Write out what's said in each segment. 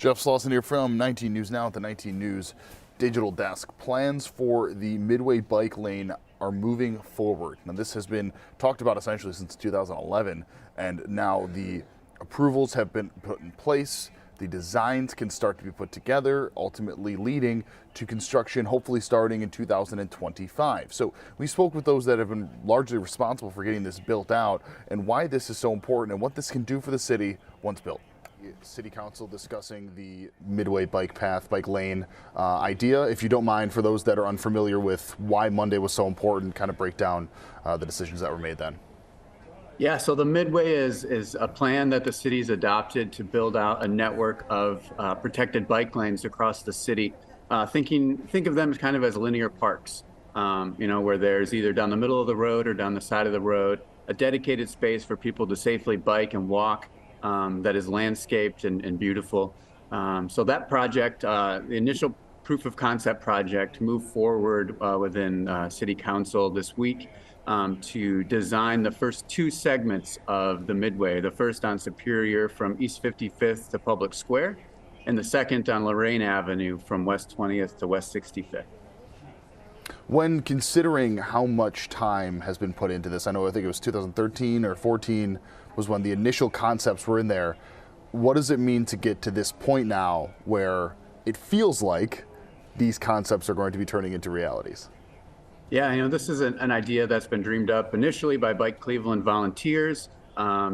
Jeff Slauson here from 19 News Now at the 19 News Digital Desk. Plans for the Midway bike lane are moving forward. Now, this has been talked about essentially since 2011, and now the approvals have been put in place. The designs can start to be put together, ultimately leading to construction, hopefully starting in 2025. So we spoke with those that have been largely responsible for getting this built out and why this is so important and what this can do for the city once built. City Council discussing the Midway bike path, bike lane idea. If you don't mind, for those that are unfamiliar with why Monday was so important, kind of break down the decisions that were made then. Yeah, so the Midway is a plan that the city's adopted to build out a network of protected bike lanes across the city. Think of them as kind of as linear parks, where there's either down the middle of the road or down the side of the road, a dedicated space for people to safely bike and walk that is landscaped and beautiful. So that project, the initial proof of concept project, moved forward within City Council this week. To design the first two segments of the Midway, the first on Superior from East 55th to Public Square, and the second on Lorraine Avenue from West 20th to West 65th. When considering how much time has been put into this, I think it was 2013 or 14 was when the initial concepts were in there. What does it mean to get to this point now where it feels like these concepts are going to be turning into realities? Yeah, this is an idea that's been dreamed up initially by Bike Cleveland volunteers,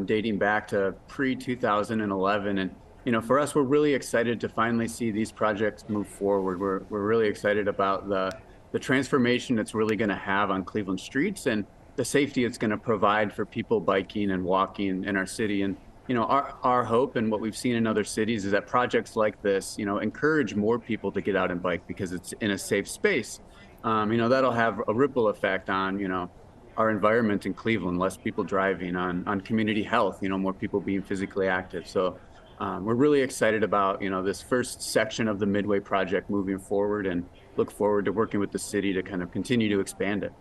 dating back to pre-2011. And, for us, we're really excited to finally see these projects move forward. We're really excited about the transformation it's really going to have on Cleveland streets and the safety it's going to provide for people biking and walking in our city. And, our hope and what we've seen in other cities is that projects like this, encourage more people to get out and bike because it's in a safe space. That'll have a ripple effect on, our environment in Cleveland, less people driving, on community health, more people being physically active. So we're really excited about, this first section of the Midway project moving forward and look forward to working with the city to kind of continue to expand it.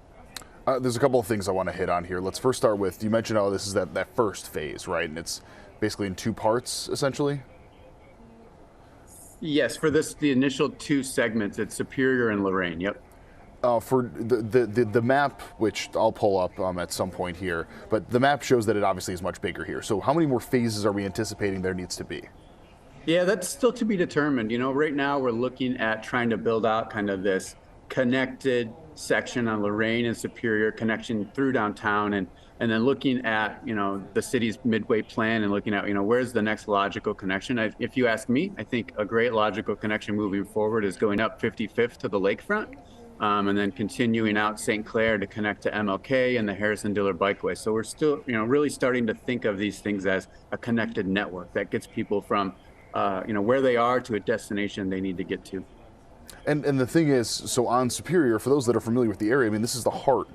There's a couple of things I want to hit on here. Let's first start with, you mentioned, this is that first phase, right? And it's basically in two parts, essentially? Yes, for the initial two segments, it's Superior and Lorraine, yep. For the map, which I'll pull up at some point here, but the map shows that it obviously is much bigger here. So how many more phases are we anticipating there needs to be? Yeah, that's still to be determined. Right now we're looking at trying to build out kind of this connected section on Lorraine and Superior connection through downtown, and then looking at, the city's Midway plan and looking at, where's the next logical connection. If you ask me, I think a great logical connection moving forward is going up 55th to the lakefront. And then continuing out St. Clair to connect to MLK and the Harrison Diller Bikeway. So we're still, really starting to think of these things as a connected network that gets people from, where they are to a destination they need to get to. And the thing is, so on Superior, for those that are familiar with the area, this is the heart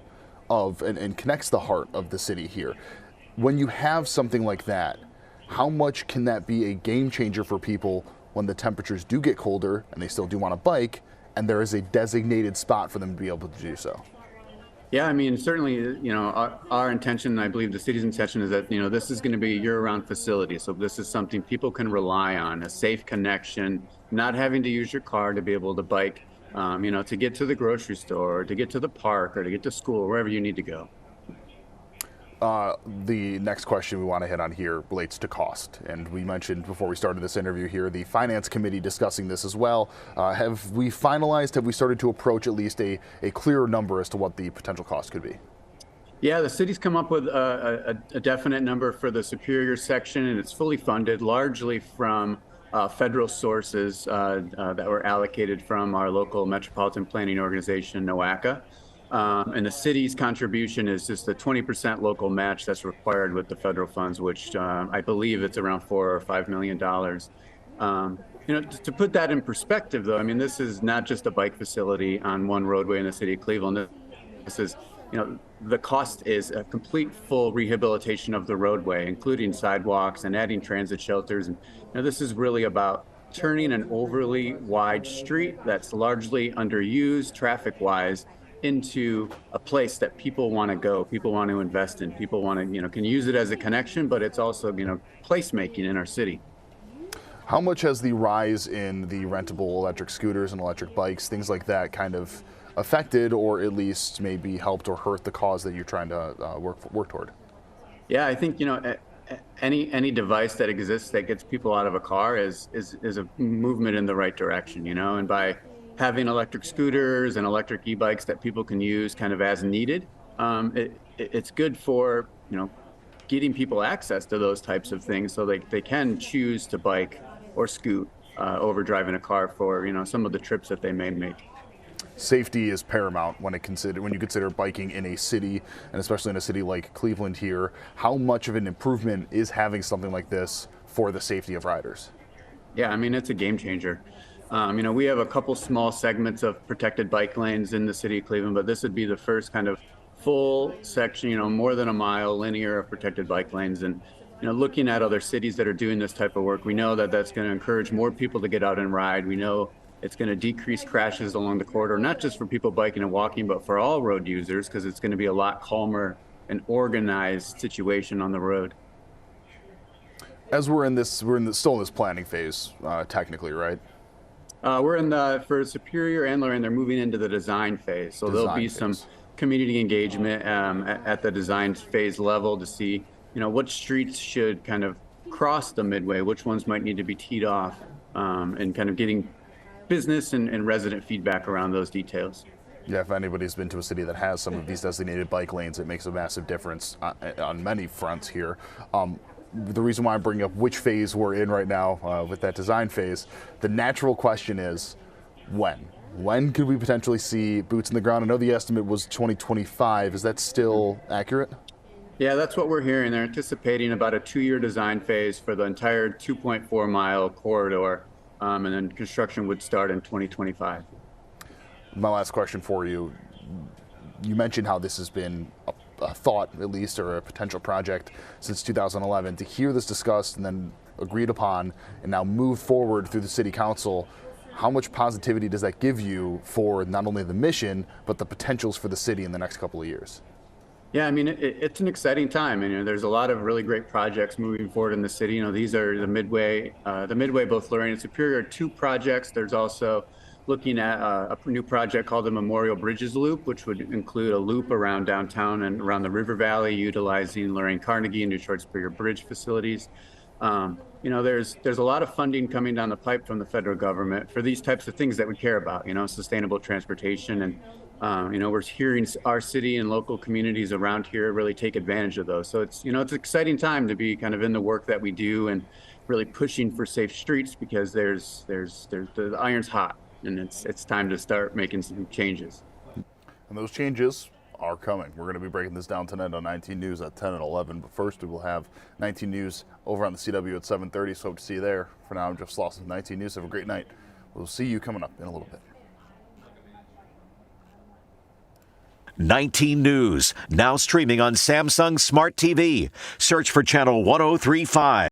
of, and connects the heart of the city here. When you have something like that, how much can that be a game changer for people when the temperatures do get colder and they still do want to bike, and there is a designated spot for them to be able to do so? Yeah, certainly, our intention, I believe the city's intention is that, this is going to be a year-round facility. So this is something people can rely on, a safe connection, not having to use your car to be able to bike, to get to the grocery store, or to get to the park, or to get to school, wherever you need to go. The next question we want to hit on here relates to cost. And we mentioned before we started this interview here, the Finance Committee discussing this as well. Have we started to approach at least a clearer number as to what the potential cost could be? Yeah, the city's come up with a definite number for the Superior section, and it's fully funded largely from federal sources that were allocated from our local metropolitan planning organization, NOACA. And the city's contribution is just a 20% local match that's required with the federal funds, which I believe it's around $4 or $5 million. To put that in perspective, though, this is not just a bike facility on one roadway in the city of Cleveland. This is, the cost is a complete full rehabilitation of the roadway, including sidewalks and adding transit shelters. And this is really about turning an overly wide street that's largely underused traffic-wise into a place that people want to go, people want to invest in, people want to, can use it as a connection, but it's also, placemaking in our city. How much has the rise in the rentable electric scooters and electric bikes, things like that, kind of affected or at least maybe helped or hurt the cause that you're trying to work toward? Yeah, I think, any device that exists that gets people out of a car is a movement in the right direction, and by having electric scooters and electric e-bikes that people can use kind of as needed, it's good for, getting people access to those types of things so they can choose to bike or scoot over driving a car for, some of the trips that they may make. Safety is paramount when you consider biking in a city, and especially in a city like Cleveland here. How much of an improvement is having something like this for the safety of riders? Yeah, I mean, it's a game changer. We have a couple small segments of protected bike lanes in the city of Cleveland, but this would be the first kind of full section, more than a mile linear of protected bike lanes. And, looking at other cities that are doing this type of work, we know that that's going to encourage more people to get out and ride. We know it's going to decrease crashes along the corridor, not just for people biking and walking, but for all road users, because it's going to be a lot calmer and organized situation on the road. As still in this planning phase, technically, right? We're for Superior and Lorraine, they're moving into the design phase. So there'll be some community engagement at the design phase level to see, what streets should kind of cross the Midway, which ones might need to be teed off, and kind of getting business and resident feedback around those details. Yeah, if anybody's been to a city that has some of these designated bike lanes, it makes a massive difference on many fronts here. The reason why I'm bringing up which phase we're in right now with that design phase, the natural question is when? When could we potentially see boots in the ground? I know the estimate was 2025. Is that still accurate? Yeah, that's what we're hearing. They're anticipating about a 2-year design phase for the entire 2.4 mile corridor, and then construction would start in 2025. My last question for you. You mentioned how this has been a thought, at least, or a potential project since 2011. To hear this discussed and then agreed upon and now move forward through the city council, how much positivity does that give you for not only the mission, but the potentials for the city in the next couple of years? Yeah, I mean, it's an exciting time, and there's a lot of really great projects moving forward in the city. These are the Midway, both Lorraine and Superior, 2 projects. There's also looking at a new project called the Memorial Bridges Loop, which would include a loop around downtown and around the River Valley, utilizing Lorraine Carnegie and Detroit Superior Bridge facilities. There's a lot of funding coming down the pipe from the federal government for these types of things that we care about, sustainable transportation. And, we're hearing our city and local communities around here really take advantage of those. So it's an exciting time to be kind of in the work that we do and really pushing for safe streets, because the iron's hot and it's time to start making some changes. And those changes are coming. We're going to be breaking this down tonight on 19 News at 10 and 11. But first, we will have 19 News over on the CW at 7:30. So hope to see you there. For now, I'm Jeff Slauson, 19 News. Have a great night. We'll see you coming up in a little bit. 19 News, now streaming on Samsung Smart TV. Search for channel 1035.